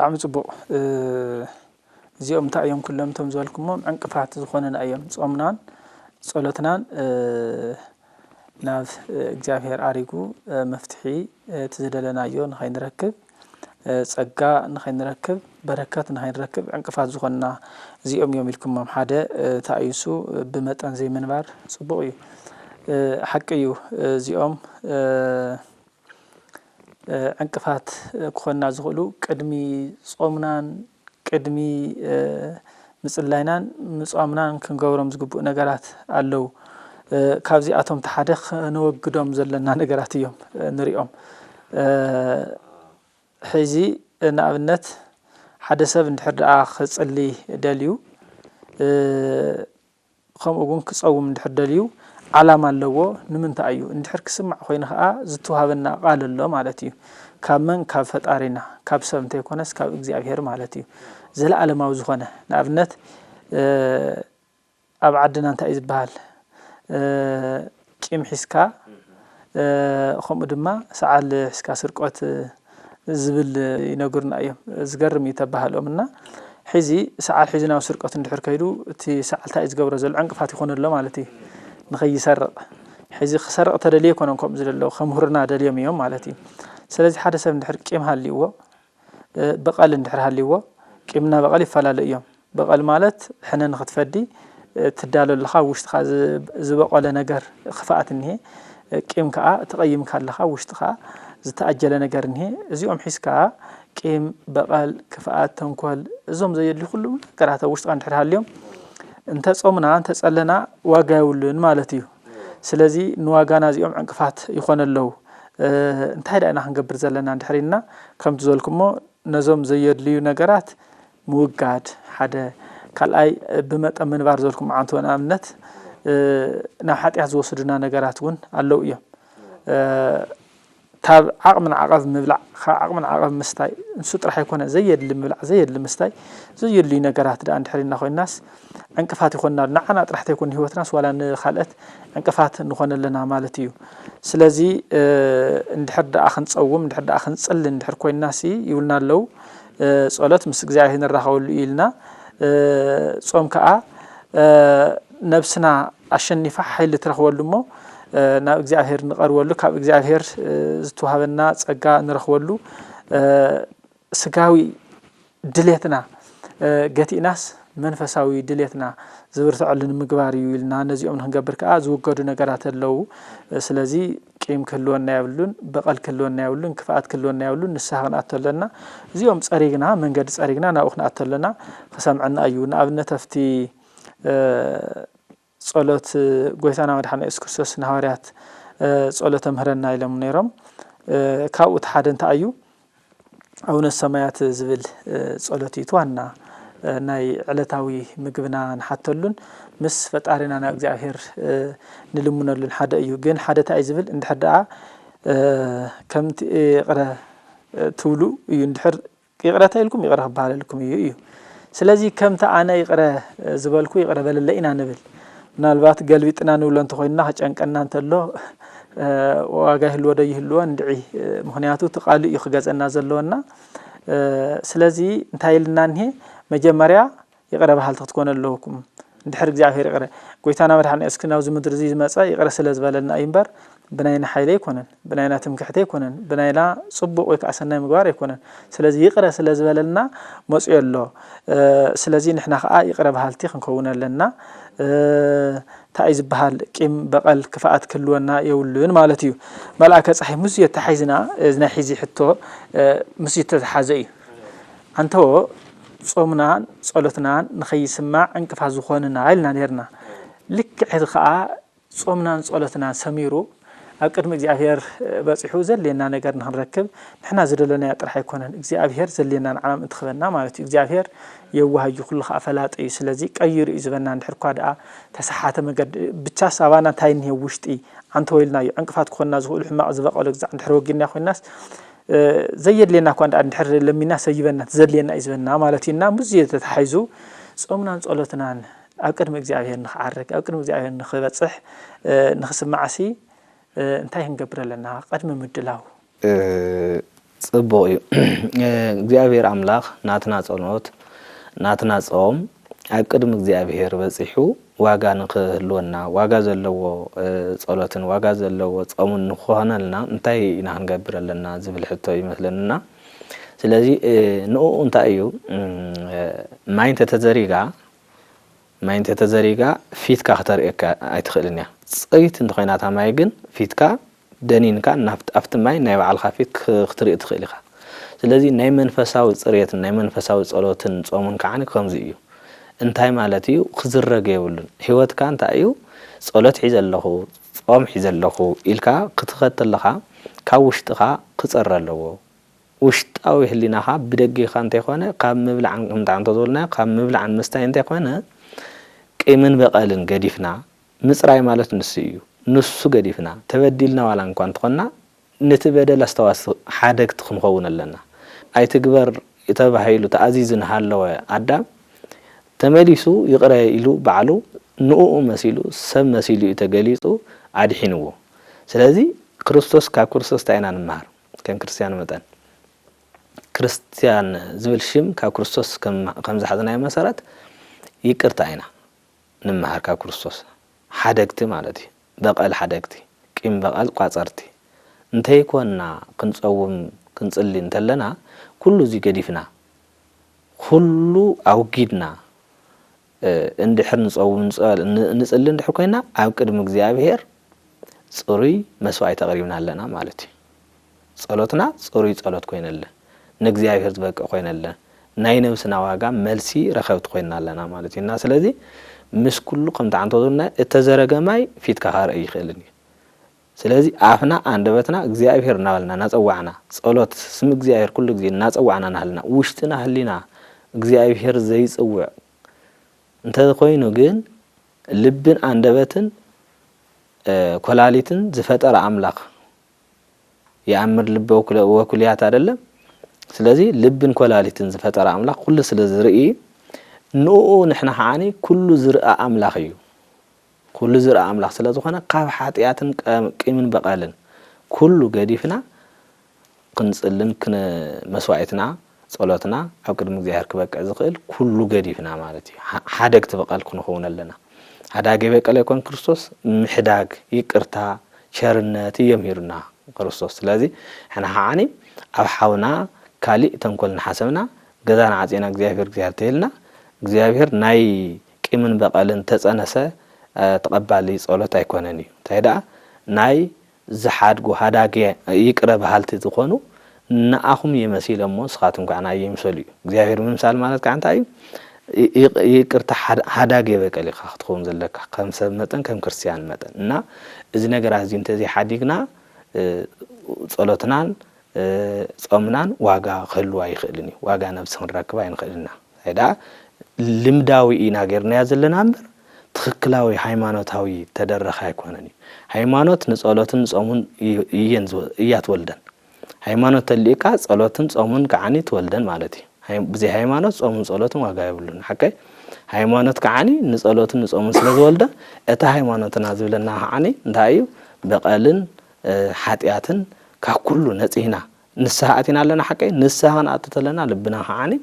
بتعمل صبوا زيهم تأيام كلهم تمزولكم عنقفات زخوننا أيام صومنان صلاتنان ناف እግዚአብሔር አሪጉ መፍትሒ ትዝደለና ይሆን ኸይንረክብ ጸጋ ንኸይንረክብ በረከት ንኸይንረክብ عنقفات ዝኾንና እዚኦም እዮም ኢልኩም ሓደ ታይሱ ብመጠን ዘይ መንባር ጽቡቕ እዩ حق እዩ እዚኦም عنقفات كخنا زغلو قدمي صومنان قدمي مصلاينان مصامنان كنغورم زغبو نغرات አለው ካብዚ አቶም ተሓደኽ ነወግዶም ዘለና ነገራት እዮም ንሪኦም ሕዚ ንኣብነት ሓደ ሰብ እንድሕር ደኣ ክጽሊ ደልዩ ከምኡውን ክጸውም እንድሕር ደልዩ ዓላማ ኣለዎ ንምንታይ እዩ እንድሕር ክስማዕ ኮይኑ ኸኣ ዝተዋሃበና ቃል ኣሎ ማለት እዩ ካብ መን ካብ ፈጣሪና ካብ ሰብ እንተይኮነስ ካብ እግዚአብሔር ማለት እዩ ዘለዓለማዊ ዝኾነ ንኣብነት ኣብ ዓድና እንታይ ዝበሃል ቂም ሒስካ ከምኡ ድማ ሰዓል ሒስካ ስርቆት ዝብል ይነግሩና እዮም ዝገርም ይተባሃሎምና ሕዚ ሰዓል ሒዝናው ስርቆት እንድሕር ከይዱ እቲ ሰዓልታይ ዝገብሮ ዘሎ عنقفات ይኾነሎ ማለት እዩ ንኸይሰርቕ ሕዚ ክሰርቕ ተደልየ ኮነን ከም ዝደለው ከምሁርና ደልዮም እዮም ማለት እዩ ስለዚ ሓደ ሰብ እንድሕር ቂም ሃልይዎ በቀል እንድሕር ሃልይዎ ቂምና በቀል ይፈላለ እዮም በቀል ማለት ሕነ ንኽትፈዲ ትዳለለኻ ውሽጥኻ ዝበቀለ ነገር ክፋኣት እንሄ ቂም ከዓ ተቀይም ካለኻ ውሽጥኻ ዝተኣጀለ ነገር እንሄ እዚኦም ሒስካ ቂም በቀል ክፋኣት ተንኮል እዞም ዘየድሊ ኩሉ ነገራት ውሽጥኻ እንድሕር ሃልዮም እንተ ጾምና እንተ ጸለና ዋጋ ይውልን ማለት እዩ ስለዚ ንዋጋና እዚኦም عنقفات ይኾነለው እንታይ ዳና ክንገብር ዘለና እንድሕሪና ከምቲ ዘልኩሞ ነዞም ዘየድልዩ ነገራት ምውጋድ ሓደ ካልኣይ ብመጠን መንባር ዘልኩም ዓንቶና እምነት ናብ ሓጢያት ዝወስዱና ነገራት እውን ኣለው እዮም ታብ ዓቅምን ዓቀብ ምብላዕ ዓቅምን ዓቀብ ምስታይ እንሱ ጥራሕ ይኮነ ዘየድሊ ምብላዕ ዘየድሊ ምስታይ ዘየድሊ ነገራት ዳ እንድሕሪና ኮይናስ عنقفات ይኮንና ንዓና ጥራሕተ ይኮን ህይወትናስ ዋላ ንኻልአት عنقفات ንኾነለና ማለት እዩ ስለዚ እንድሕር ደኣ ክንጸውም እንድሕር ደኣ ክንጽል እንድሕር ኮይናሲ ይውልና ኣለው ጸሎት ምስ እግዚአብሔር ንራኸበሉ ኢልና ጾም ከዓ ነብስና አሸንፋ ኃይል ትረኽወሉሞ ናብ እግዚአብሔር ንቀርወሉ ካብ እግዚአብሔር ዝተዋሃበና ጸጋ ንረኽወሉ ስጋዊ ድሌትና ገቲናስ መንፈሳዊ ድሌትና ዝብርትዐልን ምግባር እዩ ኢልና ነዚኦም ክንገብር ከዓ ዝውገዱ ነገራት ኣለው ስለዚ ቂም ክልወና ያብሉን በቀል ክልወና ያብሉን ክፋኣት ክልወና ያብሉን ንስሐ ክንኣተለና እዚኦም ጸሪግና መንገዲ ጸሪግና ናብኡ ክንኣተለና ከሰምዕና እዩ ንኣብነት ኣፍቲ ጸሎት ጎይታና መድኃኒትና ኢየሱስ ክርስቶስ ንሐዋርያት ጸሎተ ምህረና ኢሎም ነይሮም ካብኡ ሓደ እንታይ እዩ ኣቡነ ሰማያት ዝብል ጸሎት ይትዋና ናይ ዕለታዊ ምግብና ንሓተሉን ምስ ፈጣሪና ናብ እግዚአብሔር ንልሙነሉን ሓደ እዩ ግን ሓደ ታይ ዝብል እንድሕር ደኣ ከምቲ ይቕረ ትብሉ እዩ እንድሕር ይቕረታ ኢልኩም ይቕረ ክባሃለልኩም እዩ ስለዚ ከምቲ ኣነ ይቕረ ዝበልኩ ይቕረ በለለ ኢና ንብል ምናልባት ገልቢጥና ንብሎ እንተኾይንና ከጨንቀና እንተሎ ዋጋ ይህልዎ ዶ ይህልዎ እንድዒ ምክንያቱ ተቃሉ እዩ ክገጸና ዘለወና ስለዚ እንታይ ኢልና እንሄ መጀመሪያ ይቕረ ባህል ትኮነ ኣለኩም እንድሕር እግዚአብሔር ይቕረ ጎይታና መድኃኒትና ኢየሱስ ናብዚ ምድሪ እዚ ዝመጸ ይቕረ ስለ ዝበለና ይምበር ብናይና ኃይለ ይኮነን ብናይና ትምክሕተ ይኮነን ብናይና ጽቡቕ ወይ ከዓ ሰናይ ምግባር ይኮነን ስለዚ ይቕረ ስለ ዝበለና መጽዮ ኣሎ ስለዚ ንሕና ከዓ ይቕረ ባህልቲ ክንከውን ኣለና ታይ ዝበሃል ቂም በቀል ክፋኣት ክልወና የውልን ማለት እዩ መልአከ ፀሐይ ሙዝ የተሓይዝና እዝና ሒዚ ሕቶ ሙዝ የተሓዘ እዩ አንተ ጾምናን ጸሎትናን ንኸይስማዕ عنقفات ዝኾንና ኢልና ነርና ልክ ሕዚ ከዓ ጾምናን ጸሎትናን ሰሚሩ ኣብ ቅድሚ እግዚአብሔር በጽሑ ዘለየና ነገር ንኽንረክብ ንሕና ዝደለና ጥራሕ ኣይኮነን እግዚአብሔር ዘለየና ንዓናም እንትኽበና ማለት እዩ እግዚአብሔር የዋሃዩ ኩሉ ከዓ ፈላጥ እዩ ስለዚ ቀይሩ እዩ ዝበና እንድሕር ኳ ደኣ ተሰሓተ መገድ ብቻ ሳባና እንታይ እንሄ ውሽጢ አንተ ወይልና እዩ عنقفات ክኾንና ዝኽእሉ ሕማቕ ዝበቀሉ ግዛዕ እንድሕር ወጊና ኮይናስ ዘየድለና ኳ እንድሕር ለሚና ሰይበና ዘለየና እዩ ዝበና ማለት እዩና ሙዝ የተሓይዙ ጾምናን ጸሎትናን ኣብ ቅድሚ እግዚአብሔር ንኽዓርግ ኣብ ቅድሚ እግዚአብሔር ንኽበጽሕ ንኽስማዕሲ እንታይ ክንገብር ኣለና ቀድሚ ምድላው ጽቦዩ እግዚአብሔር አምላክ ናትና ጸሎት ናትና ጾም አቅድም እግዚአብሔር በጽሑ ዋጋ ንኽህልወና ዋጋ ዘለዎ ጸሎትን ዋጋ ዘለዎ ጾምን ንኾነልና እንታይ ኢና ክንገብረለና ዝብል ሕቶ ይመስለና ስለዚህ ንኡ እንታይ እዩ ማይንተ ተዘሪጋ ፊትካ ከተርእካ አይትኽእልን ያ ጽይት እንትኾይናታ ማይ ግን ፊትካ ደኒንካ ናፍት ማይ ናይ በዓልካ ፊት ክትርኢ ትኽእል ኢኻ ስለዚህ ናይ መንፈሳዊ ጽሬትን ናይ መንፈሳዊ ጸሎትን ጾምን ከዓኒ ከምዚ እዩ እንታይ ማለት እዩ ክዝረገ ይብሉን ህይወትካ እንታይ እዩ ጸሎት ሒዘለኹ ጾም ሒዘለኹ ኢልካ ክትኸተለኻ ካብ ውሽጥኻ ክጸረ ኣለዎ ውሽጣዊ ህሊናኻ ብደጊኻ እንታይ ኾነ ካብ ምብላዕን ከምታንተ ዘልና ካብ ምብላዕን መስታይ እንታይ ኾነ ቂምን በቀልን ገዲፍና ምጽራይ ማለት ንሱ እዩ ንሱ ገዲፍና ተበዲልና ዋላ እንኳን ተኾና ንትበደል አስተዋስ ሓደግት ክንኸውን ኣለና ኣይትግበር የተባሂሉ ተኣዚዝን ሃለወ አዳም ተመሊሱ ይቅረ ኢሉ ባዕሉ ንኡኡ መሲሉ ሰብ መሲሉ ተገሊጹ አድሒንዎ ስለዚህ ክርስቶስ ካብ ክርስቶስ ታይና ንማር ከም ክርስቲያን መጠን ክርስቲያን ዝብል ሽም ካብ ክርስቶስ ከም ዝሓዝናይ መሰረት ይቅርታ አይና ንማር ካብ ክርስቶስ ሓደግቲ ማለት እዩ በቀል ሓደግቲ ቂም በቀል ቋጸርቲ እንታይ ኮንና ክንጸውም ክንጽሊ እንተለና ኩሉ እዚ ገዲፍና ኩሉ አውጊድና እንድሕር ንጸውም ንጽሊ እንድሕር ኮይና ኣብ ቅድሚ እግዚአብሔር ጽሩይ መስዋዕት ተቀሪብና ኣለና ማለት እዩ ጸሎትና ጽሩይ ጸሎት ኮይነለ ንእግዚአብሔር ዝበቀ ኮይነለ ናይ ነብስና ዋጋ መልሲ ረኸብት ኮይና ኣለና ማለት እዩ እና ስለዚህ ምስ ኩሉ ከምታ አንተ ዘልና እተዘረገማይ ፊትካ ካርእ ይኽእልን ስለዚህ አፍና አንደበትና እግዚአብሔር ናበልና ናጸዋዕና ጸሎት ስም እግዚአብሔር ኩሉ ጊዜ ናጸዋዕና ናልና ውሽጥና ህሊና እግዚአብሔር ዘይጽውዕ እንተ ኮይኑ ግን ልብን አንደበትን ኮላሊትን ዝፈጠረ አምላክ ያምር ልብ ወኩልያት አይደለም ስለዚህ ልብን ኮላሊትን ዝፈጠረ አምላክ ሁሉ ስለዝርኢ ንኡ ንሕና ሓኒ ኩሉ ዝርአ አምላክ እዩ ኩሉ ዝርአ አምላክ ስለዝኾነ ካብ ሓጢያትን ቂምን በቀልን ኩሉ ገዲፍና ክንጽልን ክነ መስዋዕትና ጸሎትና ኣብ ቅድሚ እግዚአብሔር ክበቅዕ ዝኽእል ኩሉ ገዲፍና ማለት እዩ ሓደግቲ በቀል ክንኸውን ኣለና ሓዳግ በቀል ይኮን ክርስቶስ ምሕዳግ ይቅርታ ቸርነት የምሂርና ክርስቶስ ስለዚህ ሕና ሓኒ ኣብ ሓውና ካሊ ተንኮልና ሓሰብና ገዛና ዓጺና እግዚአብሔር ተሄልና እግዚአብሔር ናይ ቂምን በቀልን ተጸነሰ ተቀባሊ ጸሎት አይኮነን እዩ ታይዳ ናይ ዝሓድጉ ሓዳግ ይቅረ ባህልቲ ዝኾኑ ንኣኹም የመሲለሞ ስኻትም ከዓና ይምሰሉ እዩ እግዚአብሔር ምምሳል ማለት ከዓንታ እዩ ይቅርታ ሓዳግ የበቀል ኢኻ ክትኸውን ዘለካ ከም ሰብ መጠን ከም ክርስቲያን መጠን እና እዚ ነገራት እዚ እንተዚ ሓዲግና ጸሎትናን ጾምናን ዋጋ ክህልዋ ይኽእልን እዩ ዋጋ ነብስ ክንረክብ ኣይንኽእልና ታይዳ ልምዳዊ ኢና ጌርናያ ዘለና እምበር ትክክላዊ ሃይማኖታዊ ተደረኸ አይኮነን ሃይማኖት ንጸሎትን ጾሙን እያትወልደን ሃይማኖት ተልኢካ ጸሎትን ጾሙን ከዓኒ ትወልደን ማለት እዩ ብዚ ሃይማኖት ጾሙን ጸሎትን ዋጋ ይብሉን ሓቀይ ሃይማኖት ከዓኒ ንጸሎትን ጾሙን ስለዝወልደ እታ ሃይማኖትና ዝብለና ከዓኒ እንታይ እዩ በቀልን ሓጢያትን ካብ ኩሉ ነጽሂና ንስሓ አቲና ኣለና ሓቀይ ንስሓ ክንኣትተለና ልብና ከዓኒ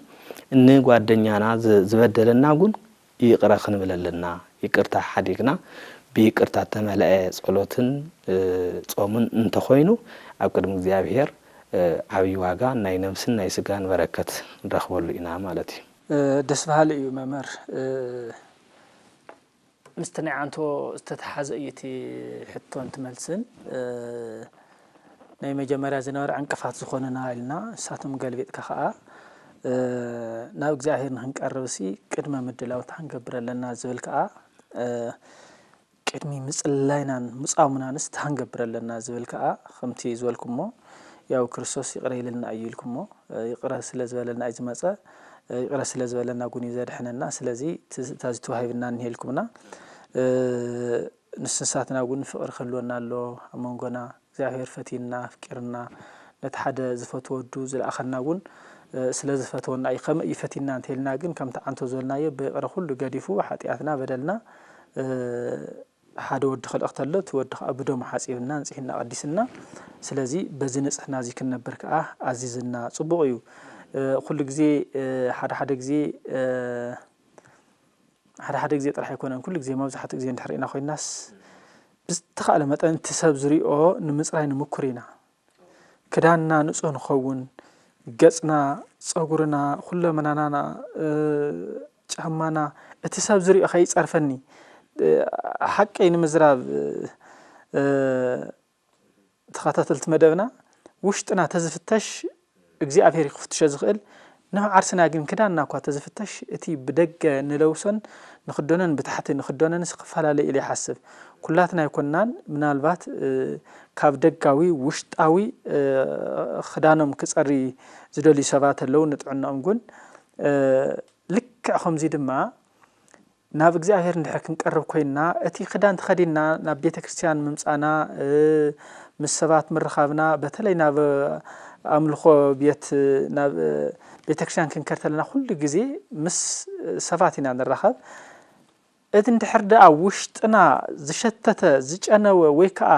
ንጓደኛና ዝበደለና ጉን ይቅረ ክንብለለና ይቅርታ ሓዲግና ብይቅርታ ተመለአ ጸሎትን ጾምን እንተኾይኑ ኣብ ቅድሚ እግዚአብሔር ዓብይ ዋጋ ናይ ነብስን ናይ ስጋን በረከት ንረኽበሉ ኢና ማለት እዩ ደስ በሃሊ እዩ መምህር ምስተናይ አንቶ ዝተተሓዘ እይቲ ሕቶን ትመልስን ናይ መጀመርያ ዝነበረ ዕንቅፋት ዝኾነና ኢልና ንሳቶም ገልቢጥካ ከዓ ናብ እግዚአብሔር ንክንቀርብሲ ቅድመ ምድላውታ ክንገብር ኣለና ዝብል ከዓ ቅድሚ ምጽላይናን ምጻሙናንስ ታንገብር ኣለና ዝብል ከዓ ከምቲ ዝወልኩሞ ያው ክርስቶስ ይቅረ ይልና አይልኩሞ ይቅረ ስለዝበለና ይዝመጸ ይቅረ ስለዝበለና ጉን ይዘድሕነና ስለዚህ ታዝቱ ሃይብና እንሄልኩምና ንስሳትና ጉን ፍቅር ክልወና ኣሎ አመንጎና እግዚአብሔር ፈቲና ፍቅርና ነተሓደ ዝፈትወዱ ዝለኣኸና ጉን ስለዝፈትወና ይኸም ይፈቲና እንተልና ግን ከምታ አንተ ዘልናየ በቅረ ሁሉ ገዲፉ ኃጢያትና በደልና ሓደ ወድ خلقተለት ወድ አብዶ መሐጽብና እንጽህና ቀዲስና ስለዚህ በዚ ንጽህና እዚ ክንነብር ከዓ አዚዝና ጽቡቕ እዩ ኩሉ ግዜ ሓደ ግዜ ጥራሕ ኣይኮነን ኩሉ ግዜ መብዛሕትኡ ግዜ እንድሕርኢና ኮይናስ ብዝተኻእለ መጠን እቲ ሰብ ዝሪኦ ንምፅራይ ንምኩር ኢና ክዳንና ንጹህ ንኸውን ገጽና ፀጉርና ኩሉ መናናና ጫማና እቲ ሰብ ዝሪኦ ከይፀርፈኒ ሓቀይ ንምዝራብ ተኸታተልቲ መደብና ውሽጥና ተዝፍተሽ እግዚአብሔር ይኽፍትሽ ዝኽእል ነው ዓርስና ግን ክዳንና እኳ ተዝፍተሽ እቲ ብደገ ንለውሰን ንኽደነን ብታሕቲ ንኽደነን ስኽፈላለየ ኢለ ይሓስብ ኩላትና ይኮናን ምናልባት ካብ ደጋዊ ውሽጣዊ ክዳኖም ክጸሪ ዝደልዩ ሰባት ኣለው ንጥዕናኦም ግን ልክዕ ከምዚ ድማ ናብ እግዚአብሔር እንድሕር ክንቀርብ ኮይና እቲ ክዳን ተኸዲና ናብ ቤተ ክርስቲያን ምምጻና ምስ ሰባት ምርኻብና በተለይ ናብ ኣምልኾ ቤት ናብ ቤተ ክርስቲያን ክንከርተለና ኩሉ ግዜ ምስ ሰባት ኢና ንራኸብ እቲ እንድሕር ደኣ ውሽጥና ዝሸተተ ዝጨነወ ወይ ከዓ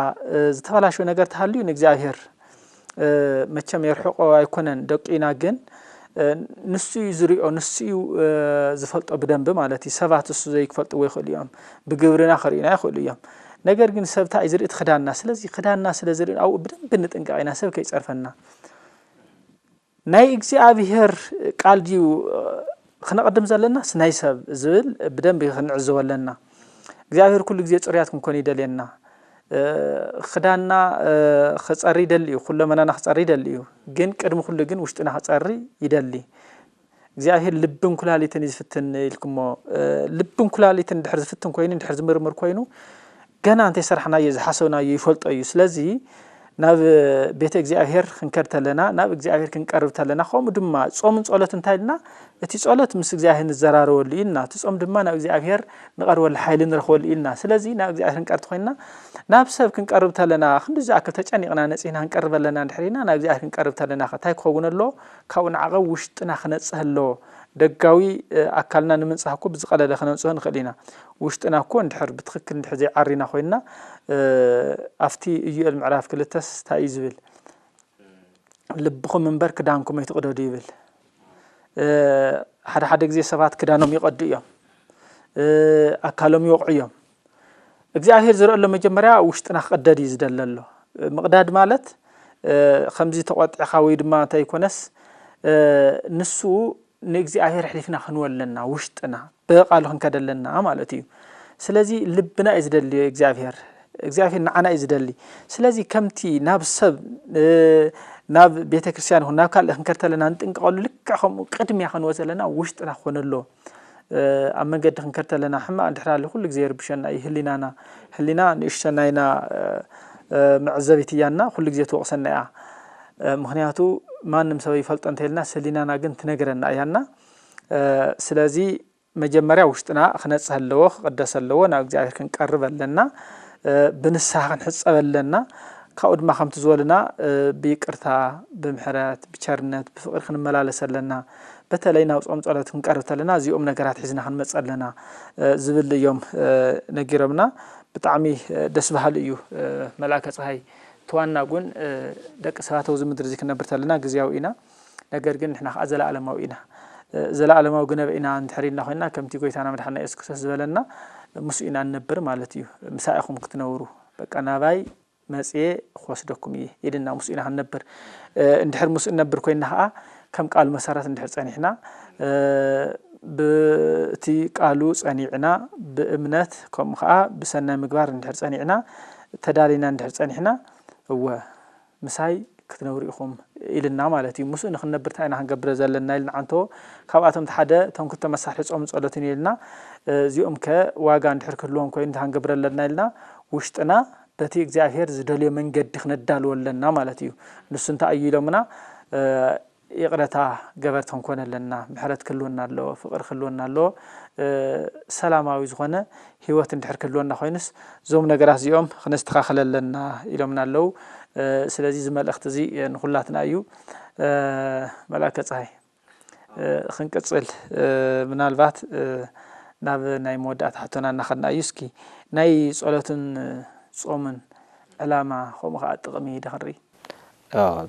ዝተበላሸ ነገር ተሃልዩ ንእግዚአብሔር መቸም የርሕቆ ኣይኮነን ደቂና ግን ንሱ ዝሪኦ ንሱ ዝፈልጦ በደንብ ማለት እዩ ሰባት እሱ ዘይክፈልጡ ወይ ይኽእሉ እዮም ብግብርና ክሪእና ይኽእሉ እዮም ነገር ግን ሰብታ ይዝርኢ ትኽዳንና ስለዚ ክዳንና ስለዝርኢ አው በደንብ ንጥንቀቕ ኢና ሰብ ከይፀርፈና ናይ እግዚአብሔር ቃል ዲዩ خنقدم زلنا سناي سب زبل بدن بخنعزو لنا እግዚአብሔር ኩሉ ግዜ ጽሪያት ክንኮን ይደልየና خدانا خصሪ ይደልዩ ኩሉ መናና خصሪ ይደልዩ ግን ቅድም ኩሉ ግን ውሽጥና خصሪ ይደሊ እግዚአብሔር ልብን ኩላሊትን ይዝፍትን ይልክሞ ልብን ኩላሊትን ድሕር ዝፍትን ኮይኑ ድሕር ዝምርምር ኮይኑ ገና አንተ ይሰርحنا ይዝሐሰውና ይፈልጦ እዩ ስለዚ ናብ ቤተ እግዚአብሔር ክንከርተለና ናብ እግዚአብሔር ክንቀርብተለና ኸም ድማ ጾምን ጸሎትን ታይልና እቲ ጸሎት ምስ እግዚአብሔር ንዘራረወሉ ኢና ጾም ድማ ናብ እግዚአብሔር ንቀርበል ኃይልን ንረኽበሉ ኢና ስለዚ ናብ እግዚአብሔር ክንቀርብ ኮይና ናብ ሰብ ክንቀርብተለና ክንድዛ አከል ተጨኒቅና ነጽና ክንቀርበለና እንድሕሪና ናብ እግዚአብሔር ክንቀርብተለና ታይ ክኸውነሎ ካብኡ ንዓቐ ውሽጥና ክነጽህሎ ደጋዊ አካልና ንምንጻሕኩ ብዝቀለለ ክነጽህ ንኽእሊና ውሽጥና እኮ እንድሕር ብትክክል እንድሕር ዘይዓሪና ኮይና አፍቲ ኢዩኤል ምዕራፍ ክልተስ ታይ ዝብል ልብኹም መንበር ክዳንኩም ይትቀደዱ ይብል ሓደ ግዜ ሰባት ክዳኖም ይቀዱ እዮም አካሎም ይወቅዑ እዮም እግዚአብሔር ዝረአሎ መጀመሪያ ውሽጥና ክቀደድ ይዝደለሎ መቅዳድ ማለት ከምዚ ተቆጥዕኻ ወይ ድማ እንታይ ኮነስ ንሱ ንእግዚአብሔር ሕሊፍና ክንወለና ውሽጥና በቃሉ ክንከደለና ማለት እዩ ስለዚ ልብና ይዝደል እግዚአብሔር ንዓና ይዝደሊ ስለዚ ከምቲ ናብ ሰብ ናብ ቤተ ክርስቲያን ሆና ካል ክንከርተለና እንጥንቀሉ ልክዕኹም ቅድሚያ ክንወሰለና ውሽጥና ኾነሎ ኣብ መንገዲ ክንከርተለና ሕማ እንድሕራለ ኩሉ ግዜ ይርብሸና ህሊና ንእሽተናይና መዕዘቢትያና ኩሉ ግዜ ተወቅሰና ያ ምክንያቱ ማንም ሰው ይፈልጥ እንተልና ሰሊናና ግን ትነግረና ያና ስለዚ መጀመሪያ ውሽጥና ክነጽህለዎ ክቀደሰለዎ ናብ እግዚአብሔር ክንቀርበለና ብንሳህ ክንሕጸበለና ካብኡ ድማ ከምቲ ዝበልና ብይቅርታ ብምሕረት ብቸርነት ብፍቅር ክንመላለሰለና በተለይ ናብ ጾም ጸሎት ክንቀርብተለና እዚኦም ነገራት ሒዝና ክንመጸለና ዝብል እዮም ነጊረምና ብጣዕሚ ደስ በሃል እዩ መላእከ ፀሐይ ተዋና ጉን ደቂ ሰባተው ዝምድር እዚ ክንነብርተለና ግዝያው ኢና ነገር ግን ንሕና ዘላዓለማው ኢና ዘላዓለማው ግን ኢና እንድሕሪና ኮይና ከምቲ ጎይታና መድሓና ኢየሱስ ክርስቶስ ዝበለና ሙስኢና ነበር ማለት እዩ ምሳኢኹም ክትነብሩ በቃ ናባይ መጽኤ ወስደኩም ይድና ሙስኢና ነበር እንድሕር ሙስኢና ነበር ኮይና ከም ቃል መሰረት እንድሕር ጸኒሕና በቲ ቃሉ ጸኒዕና በእምነት ከም ብሰናይ ምግባር እንድሕር ጸኒዕና ተዳሊና እንድሕር ጸኒሕና ምሳይ ክትነብሩ ኢኹም ኢልና ማለት እዩ ሙስኢና ክንነብር ታይና ክንገብር ዘለና ኢልና አንቶ ካብኣቶም ተሓደ ተንኩተ መሳሕ ጾም ጸሎትን ኢልና እዚኦም ከዋጋ እንድሕር ክህልዎም ኮይኑ ታንገብረለና ኢልና ውሽጥና በቲ እግዚአብሔር ዝደልዮ መንገዲ ክነዳልወለና ማለት እዩ ንሱ እንታይ ኢሎምና ይቅረታ ገበርት ክንኮነለና ምሕረት ክህልወና ኣሎ ፍቅር ክህልወና ኣሎ ሰላማዊ ዝኾነ ህይወት እንድሕር ክህልወና ኮይንስ ዞም ነገራት እዚኦም ክነስተኻኽለለና ኢሎምና ኣለው ስለዚ ዝመልእኽቲ እዚ ንኹላትና እዩ መላእከ ፀሐይ ክንቅጽል ምናልባት ናብ ናይ መወዳእታ ሕቶና እናኸድና እዩ እስኪ ናይ ጸሎትን ጾምን ዕላማ ከምኡ ከዓ ጥቕሚ ድኽሪ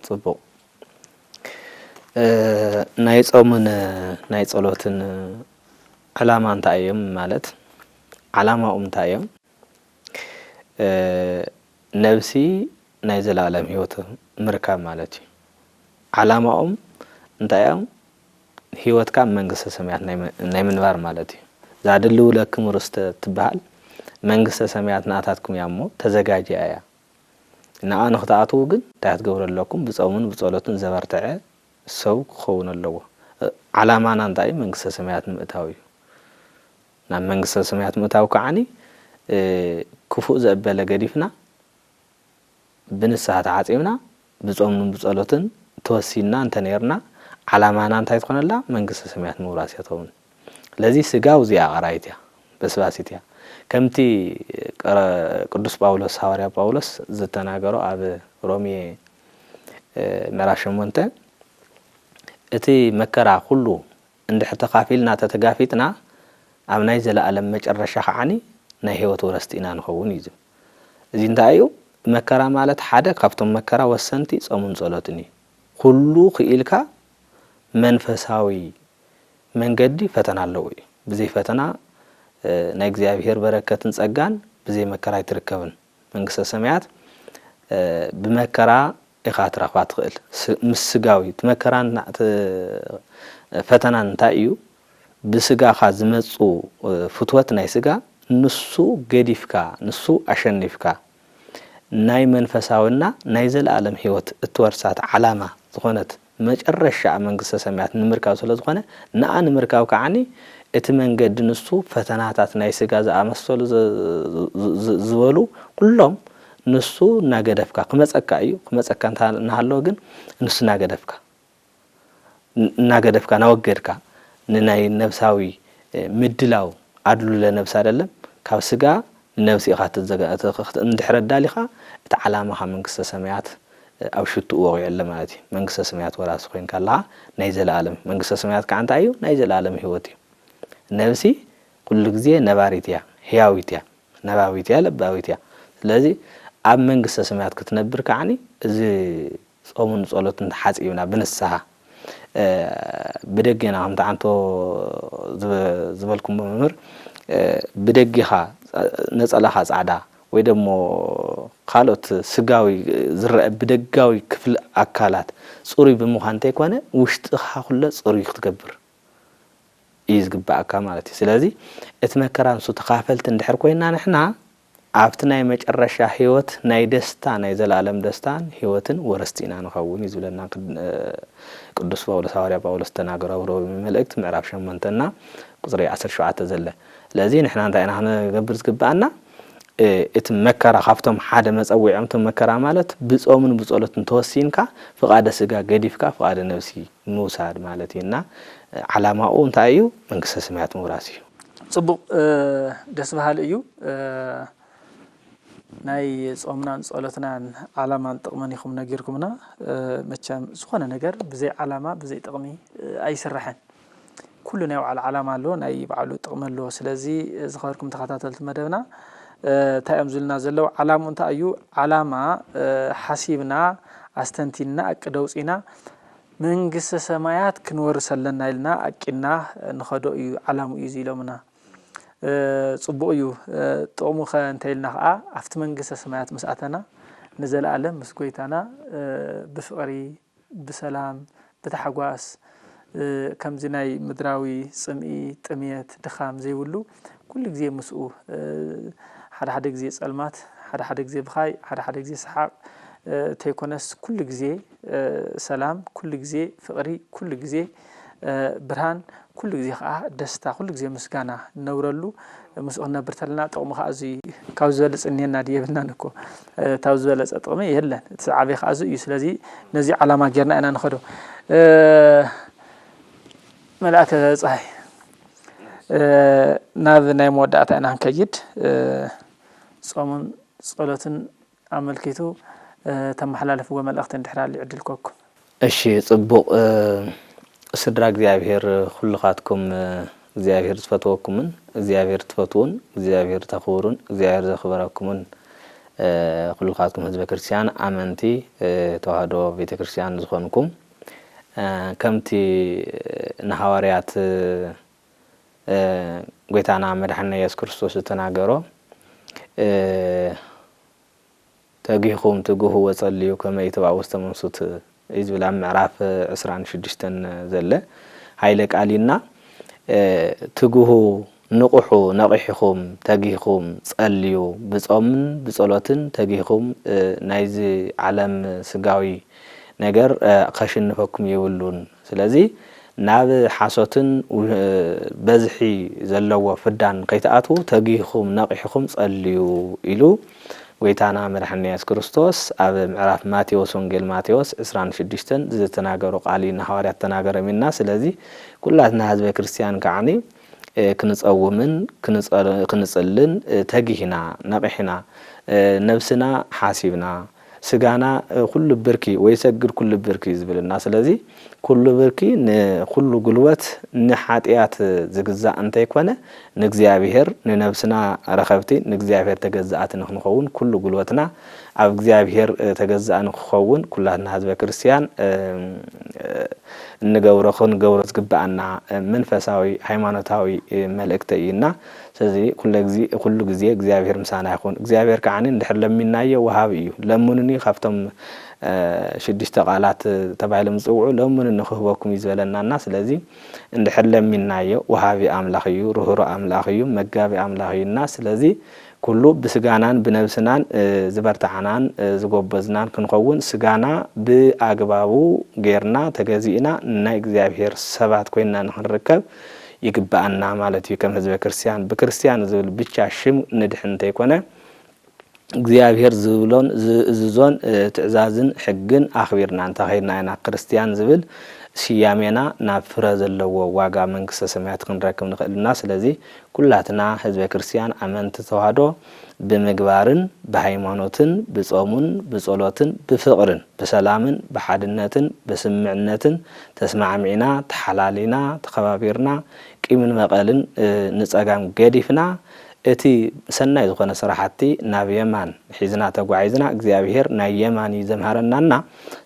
ጽቡቅ ናይ ጾምን ናይ ጸሎትን ዓላማ እንታይ እዮም ማለት ዓላማኦም እንታይ እዮም ነብሲ ናይ ዘላለም ህይወት ምርካብ ማለት እዩ ዓላማኦም እንታይ እዮም ህይወትካ መንግስተ ሰማያት ናይ ምንባር ማለት እዩ ዛድልው ለክም ርስተ ትበሃል መንግስተ ሰማያት ናታትኩም ያሞ ተዘጋጅያ እያ ንኣ ንኽትኣትው ግን እንታይ ትገብረለኩም ብጾምን ብጸሎትን ዘበርትዐ ሰው ክኸውን ኣለዎ ዓላማና እንታይ መንግስተ ሰማያት ምእታው እዩ ናብ መንግስተ ሰማያት ምእታው ከዓኒ ክፉእ ዘበለ ገዲፍና ብንስሓ ተዓጺምና ብጾምን ብጸሎትን ተወሲና እንተነርና ዓላማና እንታይ ትኾነላ መንግስተ ሰማያት ምውራስ ይተውን ለዚ ስጋው ዚያ ቀራይትያ በስባሲትያ ከምቲ ቅዱስ ጳውሎስ ሐዋርያ ጳውሎስ ዝተናገሮ ኣብ ሮሜ ምዕራፍ 8 እቲ መከራ ሁሉ እንድሕ ተኻፊልና ተተጋፊጥና ኣብ ናይ ዘለዓለም መጨረሻ ከዓኒ ናይ ህይወት ወረስቲና ንኸውን እዩ እዚ እንታይ እዩ መከራ ማለት ሓደ ካብቶም መከራ ወሰንቲ ጾምን ጸሎትን እዩ ሁሉ ክኢልካ መንፈሳዊ መንገዲ ፈተና ኣለዎ እዩ ብዘይ ፈተና ናይ እግዚአብሔር በረከትን ጸጋን ብዘይ መከራ ይትርከብን መንግስተ ሰማያት ብመከራ ኢኻ ትረኽባ ትኽእል ምስጋዊ ትመከራን ፈተናን እንታይ እዩ ብስጋኻ ዝመጹ ፍትወት ናይ ስጋ ንሱ ገዲፍካ ንሱ አሸኒፍካ ናይ መንፈሳውና ናይ ዘለዓለም ህይወት እትወርሳት ዓላማ ዝኾነት መጨረሻ መንግስተ ሰማያት ንምርካብ ስለ ዝኾነ ንኣ ንምርካብ ከዓኒ እቲ መንገዲ ንሱ ፈተናታት ናይ ስጋ ዝኣመሰሉ ዝበሉ ኩሎም ንሱ ናገደፍካ ክመጸካ እዩ ክመጸካ እንተሃለወ ግን ንሱ ናገደፍካ ናወገድካ ንናይ ነብሳዊ ምድላው አድሉ ለነብስ አይደለም ካብ ስጋ ነብሲ ኢኻ እንድሕረ ዳሊኻ እቲ ዓላማኻ መንግስተ ሰማያት ኣብ ሽቱ ወቂዕለ ማለት እዩ መንግስተ ሰማያት ወራስ ኮይንካ አላ ናይ ዘለዓለም መንግስተ ሰማያት ከዓንታ እዩ ናይ ዘለዓለም ህይወት እዩ ነብሲ ኩሉ ግዜ ነባሪት እያ ህያዊት እያ ነባዊት እያ ለባዊት እያ ስለዚ ኣብ መንግስተ ሰማያት ክትነብር ከዓኒ እዚ ጾምን ጸሎትን ሓጺብና ብንስሓ بدقينا هم تعنتو زبالكم بممر بدقيها نسألها صعدا ويدمو قالت سجاوي زرع بدقاوي كفل أكلات صوري بمخانتي كونه وشتها كله صوري تكبر يزقب أكمالتي سلازي اتمكران سو تخافلت ندحر كوينا نحنا عفتنا يمجرشا هيوت ناي دستان ناي زلالم دستان هيوتن ورستينا نخون يزولنا ቅዱስ ጳውሎስ ሐዋርያ ጳውሎስ ተናገረው መልእክት ምዕራፍ 8 እና ቁጥር 17 ዘለ ለዚ ንሕና እንታይና ገብር ዝግባአና እቲ መከራ ካብቶም ሓደ መጸውዕም ቶም መከራ ማለት ብጾምን ብጸሎትን ተወሲንካ ፍቃደ ስጋ ገዲፍካ ፍቃደ ነፍሲ ምውሳድ ማለት እና ዓላማኡ እንታይ እዩ መንግስተ ሰማያት ምውራስ እዩ ጽቡቅ ደስ በሃል እዩ ናይ ጾምናን ጸሎትናን ዓላማን ጥቅመን ይኹም ነጊርኩምና መቸም ዝኾነ ነገር ብዘይ ዓላማ ብዘይ ጥቅሚ ኣይስራሕን ኩሉ ናይ ዓላማ ኣሎ ናይ ባዕሉ ጥቅም ኣሎ ስለዚ ዝኸርኩም ተኸታተልቲ መደብና ታይም ዝልና ዘለው ዓላሙ እንታይ እዩ ዓላማ ሓሲብና አስተንቲና አቅደውጽና መንግስተ ሰማያት ክንወርሰለና ኢልና አቂና ንኸዶ እዩ ዓላሙ እዩ ኢሎምና ጽቡቅ እዩ ጥቅሙ ከንተይልና ኸአ አፍቲ መንግስተ ሰማያት መስአተና ንዘላለም መስጎይታና ብፍቅሪ ብሰላም በተሐጓስ ከምዚ ናይ ምድራዊ ጽምኢ ጥምየት ድኻም ዘይብሉ ኩሉ ግዜ መስኡ ሓደ ግዜ ጸልማት ሓደ ግዜ ብኻይ ሓደ ግዜ ሰሓቅ ተይኮነስ ኩሉ ግዜ ሰላም ኩሉ ግዜ ፍቅሪ ኩሉ ግዜ ብርሃን ኩሉ ግዜ ኸአ ደስታ ኩሉ ግዜ ምስጋና ነውረሉ مسؤول نبرتلنا طقم خازي كاوزل صنينا ديبنا نكو تاوزل صطقم يهلن تعبي خازي يسلازي نزي علامه غيرنا انا نخدو ملائكه صحي ناف ناي مودات انا نكيد صومن صلاتن عملكيتو تمحلالف وملائكه اندحرال يعدلكم እሺ ጽቡቅ ስድራ እግዚአብሔር ሁልኻትኩም እግዚአብሔር ተፈተወኩምን እግዚአብሔር ተፈተውን እግዚአብሔር ተኸውሩን እግዚአብሔር ዘኽበረኩምን ኩልኻትኩም ህዝበ ክርስቲያን ኣመንቲ ተዋህዶ ቤተ ክርስቲያን ዝኾንኩም ከምቲ ንሐዋርያት ጎይታና መድኃኒና ኢየሱስ ክርስቶስ ተናገሮ ተጊኹም ትጉሁ ወጸልዩ ከመ ይትባኡ ውስተ መንሱት ይዝብል ምዕራፍ 26 ዘለ ኃይለ ቃሊና ትጉሁ ንቁሑ ነቂሕኹም ተጊኹም ጸልዩ ብጾምን ብጸሎትን ተጊኹም ናይዚ ዓለም ስጋዊ ነገር ከሽንፈኩም ይብሉን ስለዚ ናብ ሓሶትን በዝሒ ዘለዎ ፍዳን ከይተኣቱ ተጊኹም ነቂሕኹም ጸልዩ ኢሉ ጎይታና መድኃኒና ኢየሱስ ክርስቶስ ኣብ ምዕራፍ ማቴዎስ ወንጌል ማቴዎስ 26 ዝተናገሮ ቃሊና ሐዋርያት ተናገረሚና ስለዚ ኩላትና ህዝበ ክርስቲያን ከዓኒ ክንጸውምን ክንጽልን ተጊህና ነቂሕና ነፍስና ሓሲብና ስጋና ኩሉ ብርኪ ወይ ሰግድ ኩሉ ብርኪ ዝብልና ስለዚ ኩሉ ብርኪ ንኩሉ ጉልበት ንሓጢያት ዝግዛእ እንተይ ኮነ ንእግዚአብሔር ንነፍስና ረኸብቲ ንእግዚአብሔር ተገዛእት ንኽንኸውን ኩሉ ጉልበትና ኣብ እግዚአብሔር ተገዛእ ንኽኸውን ኩላትና ህዝበ ክርስቲያን ንገብሮኹን ገብሮ ዝግባአና መንፈሳዊ ሃይማኖታዊ መልእክት እይና ስለዚ ኩሉ ግዜ እግዚአብሔር ምሳና ይኹን እግዚአብሔር ከዓኒ እንድሕር ለሚናየ ወሃብ እዩ ለሙንኒ ካብቶም ሽድሽተ ቃላት ተባሂሎም ዝጽውዑ ለሙን ንኽህበኩም ይዝበለናና ስለዚ እንድሕር ለሚናየ ወሃቢ አምላኽ እዩ ርህሩ አምላኽ እዩ መጋቢ አምላኽ እዩና ስለዚ ኩሉ ብስጋናን ብነብስናን ዝበርታዓናን ዝጎበዝናን ክንኸውን ስጋና ብአግባቡ ጌርና ተገዚእና ናይ እግዚአብሔር ሰባት ኮይና ንኽንርከብ ይግባአና ማለት እዩ ከም ህዝበ ክርስቲያን በክርስቲያን ዝብል ብቻ ሽም ንድሕን እንተይኮነ እግዚአብሔር ዝብሎን ዝዞን ትዕዛዝን ሕግን አኽቢርና እንተኸይና ኢና ክርስቲያን ዝብል ሲያሜና ናብ ፍረ ዘለዎ ዋጋ መንግስተ ሰማያት ክንረክብ ንኽእልና ስለዚ ኩላትና ህዝበ ክርስቲያን አመንቲ ተዋህዶ ብምግባርን በሃይማኖትን በጾሙን በጸሎትን በፍቅርን በሰላምን በሓድነትን በስምዕነትን ተስማዕሚዕና ተሐላሊና ተኸባቢርና ቂምን መቀልን ንጸጋም ገዲፍና እቲ ሰናይ ዝኾነ ስራሕቲ ናብ የማን ሒዝና ተጓዒዝና እግዚአብሔር ናይ የማን ይዘምሃረናና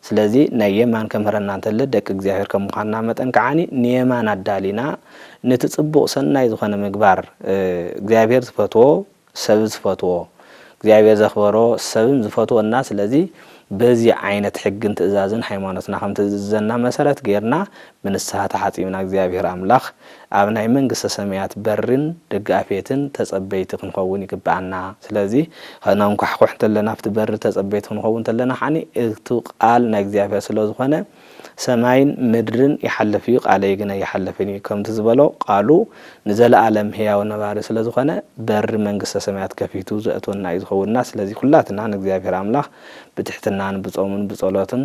ስለዚ ናይ የማን ከምህረና እንተለ ደቂ እግዚአብሔር ከምዃንና መጠን ከዓኒ ንየማን አዳሊና ንትጽቡቕ ሰናይ ዝኾነ ምግባር እግዚአብሔር ዝፈትዎ ሰብ ዝፈትዎ እግዚአብሔር ዘኽበሮ ሰብም ዝፈትዎና ስለዚ በዚ ዓይነት ሕግን ትእዛዝን ሃይማኖትና ከም ትእዛዝና መሰረት ጌርና ምንስሓ ተሓጺብና እግዚአብሔር አምላኽ ኣብ ናይ መንግስተ ሰማያት በርን ደጋፊትን ተጸበይቲ ክንኸውን ይግባአና ስለዚ ኸናውን ኳሕኩሕ ተለና ፍቲ በር ተጸበይቲ ክንኸውን ተለና ሓኒ እቲ ቃል ናይ እግዚአብሔር ስለዝኾነ ሰማይን ምድርን ይሐልፍ እዩ ቃለይ ግን ይሐልፍኒ ከምቲ ዝበሎ ቃሉ ንዘለዓለም ሕያው ነባሪ ስለዝኾነ በር መንግስተ ሰማያት ከፊቱ ዘእቶና ይዝኸውና ስለዚ ኩላትና ንእግዚአብሔር አምላኽ ብትሕትናን ብጾሙን ብጸሎትን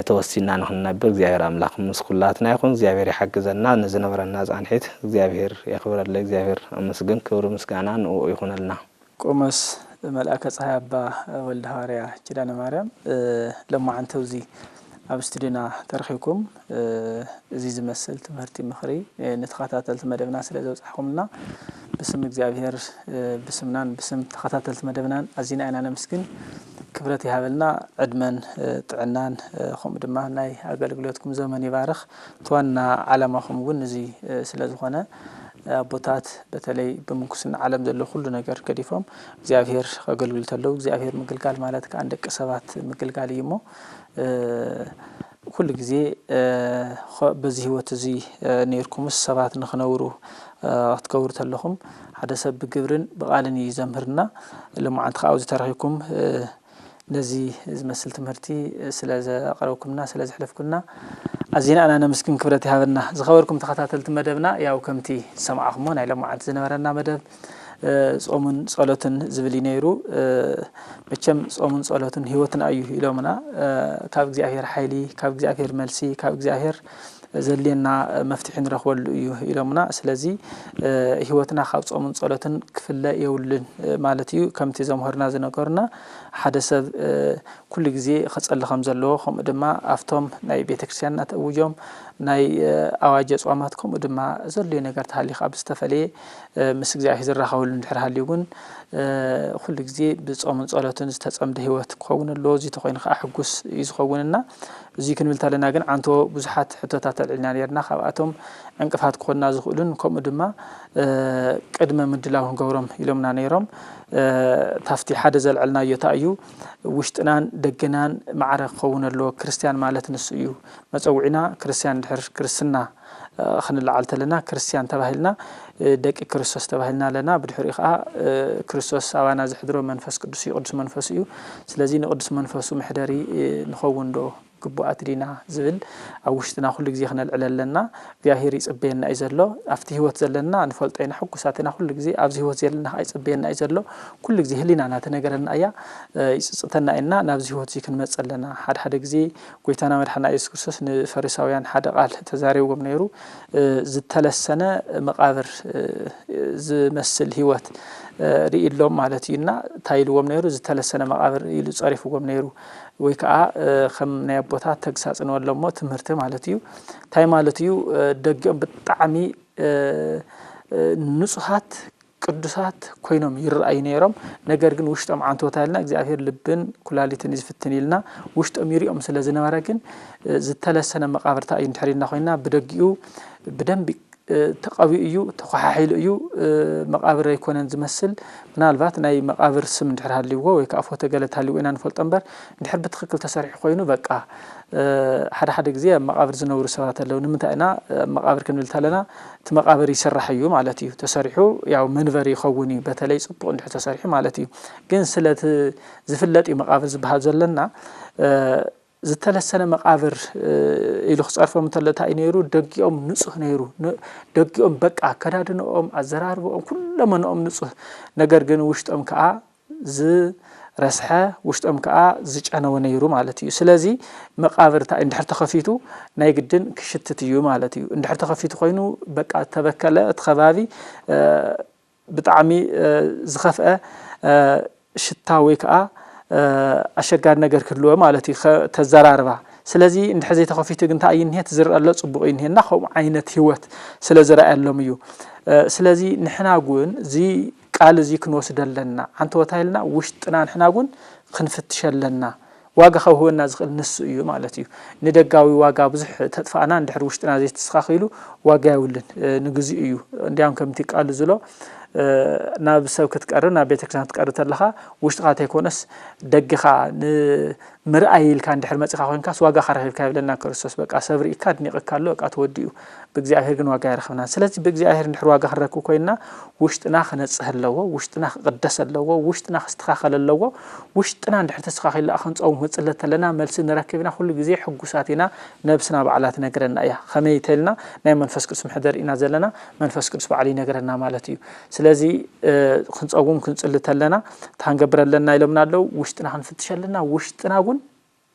ተወሲና ንኽንነብር እግዚአብሔር አምላኽ ምስ ኩላትና ይኹን እግዚአብሔር ይሐግዘና ንዝነበረና ጻንሒት እግዚአብሔር ያኽብረለ እግዚአብሔር አመስግን ክብር ምስጋና ንኡ ይኹነልና ቆመስ መልአከ ፀሐይ አባ ወልደ ሐዋርያ ኪዳነ ማርያም ለማዓንተውዚ ኣብ ስቱዲዮና ተረኺብኩም እዚ ዝመስል ትምህርቲ ምኽሪ ንተኸታተልቲ መደብና ስለ ዘብፅሕኩምና ብስም እግዚአብሔር ብስምናን ብስም ተኸታተልቲ መደብናን ኣዚና ኢና ነመስግን ክብረት ይሃበልና ዕድመን ጥዕናን ከምኡ ድማ ናይ ኣገልግሎትኩም ዘመን ይባርኽ ተዋና ዓላማኹም እውን እዚ ስለ ዝኾነ አቦታት በተለይ በመንኩስና ዓለም ዘሎ ሁሉ ነገር ከዲፎም እግዚአብሔር ከገልግሉ ተለው እግዚአብሔር ምግልጋል ማለት ከአንደቀ ሰባት ምግልጋል ይሞ ሁሉ ጊዜ በዚህ ህይወት እዚ ነርኩምስ ሰባት ንኽነውሩ አትከውሩ ተለኹም ሓደ ሰብ ብግብርን በቃልን ይዘምርና ለማዓንት ካው ዝተረኺኩም ነዚ ዝመስል ትምህርቲ ስለዚ አቀረብኩምና ስለዚ ሕለፍኩና ኣዚና ኣና ነመስግን ክብረት ይሃበና ዝኸበርኩም ተኸታተልቲ መደብና ያው ከምቲ ሰማዕኹም ናይ ለማዓንት ዝነበረና መደብ ጾሙን ጸሎትን ዝብል ነይሩ መቸም ጾሙን ጸሎትን ህይወትና እዩ ኢሎምና ካብ እግዚአብሔር ኃይሊ ካብ እግዚአብሔር መልሲ ካብ እግዚአብሔር ዘልየና መፍትሒ ንረኽበሉ እዩ ኢሎምና ስለዚ ህይወትና ካብ ጾሙን ጸሎትን ክፍለ የውልን ማለት እዩ ከምቲ ዘምሃርና ዝነገርና ሓደ ሰብ ኩሉ ግዜ ክጸልይ ከም ዘለዎ ከምኡ ድማ ኣፍቶም ናይ ቤተክርስቲያንና ተውጆም ናይ ኣዋጀ ጾማትኩም ድማ ዘሎ ነገር ታሊኽ ኣብ ዝተፈለየ ምስ እግዚአብሔር ዝራኸብሉ እንድሕር ሃልዩን ኩሉ ግዜ ብጾምን ጸሎትን ዝተጸምደ ህይወት ክኸውንሎ እዚ ተኾይኑ ከዓ ሕጉስ እዩ ዝኸውንና እዚ ክንብል ተለና ግን አንቶ ብዙሓት ሕቶታት ኣልዕልና ነርና ካብኣቶም ዕንቅፋት ክኾንና ዝኽእሉን ከምኡ ድማ ቅድመ ምድላው ንገብሮም ኢሎምና ነይሮም ታፍቲ ሓደ ዘልዕልናዮ እዩ ውሽጥናን ደገናን ማዕረ ክኸውንሎ ክርስቲያን ማለት ንሱ እዩ መፀውዒና ክርስቲያን ድሕር ክርስትና خنلعل تلنا كريستيان تباهلنا دق كريستوس تباهلنا لنا بدحري خا كريستوس أوانا زحدرو منفس قدسي قدس منفسيو سلازي نقدس منفسو محدري نخون دو قبوات دينا زبل أوشتنا كل جزء خنا العللنا بياهيري صبينا إزلو أفتي هو تزلنا نفلطين حكوساتنا كل جزء أبزي هو تزلنا هاي صبينا إزلو كل جزء هلينا نتناقرنا أيا يستنا إننا نبزي هو تيكن متسلنا حد جزء قويتنا مرحنا يسكسس نفرساويان حد قال تزاري وقمنيرو زتلسنا مقابر زمثل هوت رئي اللوم مالتينا تايلو ومنيرو زتلسنا مقابر يلو صارفو ومنيرو ويكا خم نيابوتات تقساصن ولا مو تمرت مالتيو تاي مالتيو دغم بطعمي نصحات ቅዱሳት ኮይኖም ይርአይ ነይሮም ነገር ግን ውሽጦም አንቶታልና እግዚአብሔር ልብን ኩላሊትን ይዝፍትንልና ውሽጦም ይሪኦም ስለዝነበረ ግን ዝተለሰነ መቃብርታ እንድሕሪና ኮይና በደጊኡ በደንብ ተቃዊ እዩ ተخححيل እዩ መቃብር ይኮነን ዝመስል ምናልባት ናይ መቃብር ስም እንድሕር ሃልይዎ ወይ ከዓ ፎቶ ገለት ሃልይዎ ኢና ንፈልጦ እምበር እንድሕር ብትክክል ተሰሪሕ ኮይኑ በቃ ሓደ ግዜ መቃብር ዝነብሩ ሰባት ኣለው ንምንታይና መቃብር ክንብል ተለና እቲ መቃብር ይስራሕ እዩ ማለት እዩ ተሰሪሑ ያው መንበሪ ይኸውን እዩ በተለይ ጽቡቕ እንድሕር ተሰሪሑ ማለት እዩ ግን ስለቲ ዝፍለጥ መቃብር ዝበሃል ዘለና ዝተለሰነ መቃብር ኢሉ ኸጻርፎም ተለታ ይነይሩ ደጊኦም ንጹህ ነይሩ ደጊኦም በቃ ከዳድነኦም አዘራርቦኦም ኩለመኖኦም ንጹህ ነገር ግን ውሽጦም ከዓ ረስሐ ውሽጦም ከዓ ዝጨነው ነይሩ ማለት እዩ ስለዚ መቃብርታ እንድሕር ተኸፊቱ ናይ ግድን ክሽትት እዩ ማለት እዩ እንድሕር ተኸፊቱ ኮይኑ በቃ ተበከለ ተኸባቢ ብጣዕሚ ዝኸፍአ ሽታ ወይ ከዓ አሸጋር ነገር ክልዎ ማለት እዩ ተዘራርባ ስለዚ እንድሕር ዘይ ተኸፊቱ ግን ታይ እንሄት ዝርአሎ ጽቡቕ እንሄና ከም ዓይነት ህይወት ስለዝራአሎም እዩ ስለዚ ንሕና ጉን እዚ ቃል እዚ ክንወስደለና አንተ ወታይልና ውሽጥና ንሕና ጉን ክንፍትሸለና ዋጋ ከውና ዝኽእል ንሱ እዩ ማለት እዩ ንደጋዊ ዋጋ ብዙሕ ተጥፋና እንድሕር ውሽጥና ዘይ ተስኻኺሉ ዋጋ ይውልን ንግዚ እዩ እንዲያም ከምቲ ቃል ዝሎ ናብ ሰብ ክትቀርብ ናብ ቤተክርስቲያን ክትቀርብ ተለኻ ውሽጥኻ ተይኮነስ ደግኻ ንምርአይልካ እንድሕር መጽኻ ኮይንካስ ዋጋ ከረኺብካ ይብለና ክርስቶስ በቃ ሰብሪካ ድኒቕካ ኣሎ በቃ ተወዲኡ ብእግዚአብሔር ግን ዋጋ ይረኽብና ስለዚ ብእግዚአብሔር እንድሕር ዋጋ ከረክብ ኮይና ውሽጥና ክነጽህ ኣለዎ ውሽጥና ክቅደስ ኣለዎ ውሽጥና ክስተኻኸል ኣለዎ ውሽጥና እንድሕር ተስተኻኺል ኣኽንጾም ወጽለት ተለና መልሲ ንረክብና ኩሉ ግዜ ሕጉሳትና ነብስና በዓላት ነገረና እያ ከመይ ተልና ናይ መንፈስ ቅዱስ ምሕደር ኢና ዘለና መንፈስ ቅዱስ በዓል ይነገረና ማለት እዩ ስለዚ ክንጾጉም ክንጽልተለና ታንገብረለና ኢሎምና ኣለው ውሽጥና ክንፍትሸለና ውሽጥና ጉን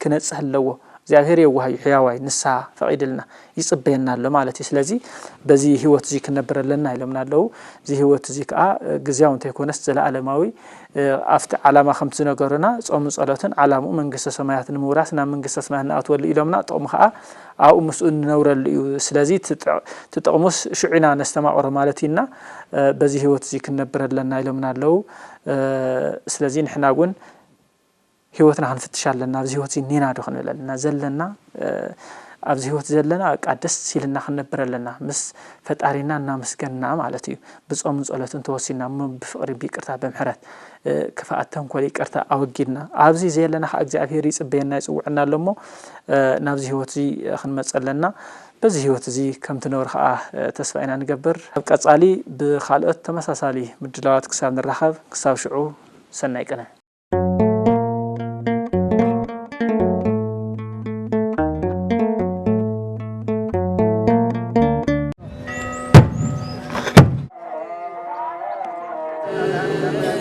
ክነጽህ ኣለዎ እግዚአብሔር የዋህይ ሕያዋይ ንሳ ፈቂድልና ይጽበየና ኣሎ ማለት እዩ ስለዚ በዚ ህይወት እዚ ክነብረለና ኢሎምና ኣለው እዚ ህይወት እዚ ከዓ ግዝያው እንተይኮነስ ዘለዓለማዊ ኣፍቲ ዓላማ ከምቲ ዝነገሩና ጾም ጸሎትን ዓላማኡ መንግስተ ሰማያት ንምውራስ ናብ መንግስተ ሰማያት ንኣትወሉ ኢሎምና ጥቕሙ ከዓ ኣብኡ ምስኡ ንነብረሉ እዩ ስለዚ ትጥቕሙስ ሽዑና ነስተማቕሮ ማለት ኢና በዚ ህይወት እዚ ክነብረለና ኢሎምና ኣለው ስለዚ ንሕና ጉን ህይወትና ክንፍትሻለና ኣብዚ ህይወት ኒና ዶ ክንብለና ዘለና ኣብዚ ህይወት ዘለና ቃደስ ሲልና ክንነብረለና ምስ ፈጣሪና እናመስገንና ማለት እዩ ብጾም ጸሎትን ተወሲና ብፍቅሪ ቢቅርታ በምሕረት ክፋኣት ተንኮል ይቅርታ ኣወጊድና ኣብዚ ዘለና እግዚአብሔር ይጽበየና ይጽውዕና ኣለሞ ናብዚ ህይወት እዚ ክንመጸለና በዚ ህይወት እዚ ከም ትነብር ከዓ ተስፋ ኢና ንገብር ኣብ ቀጻሊ ብኻልኦት ተመሳሳሊ ምድላዋት ክሳብ ንራኸብ ክሳብ ሽዑ ሰናይ ቀነ La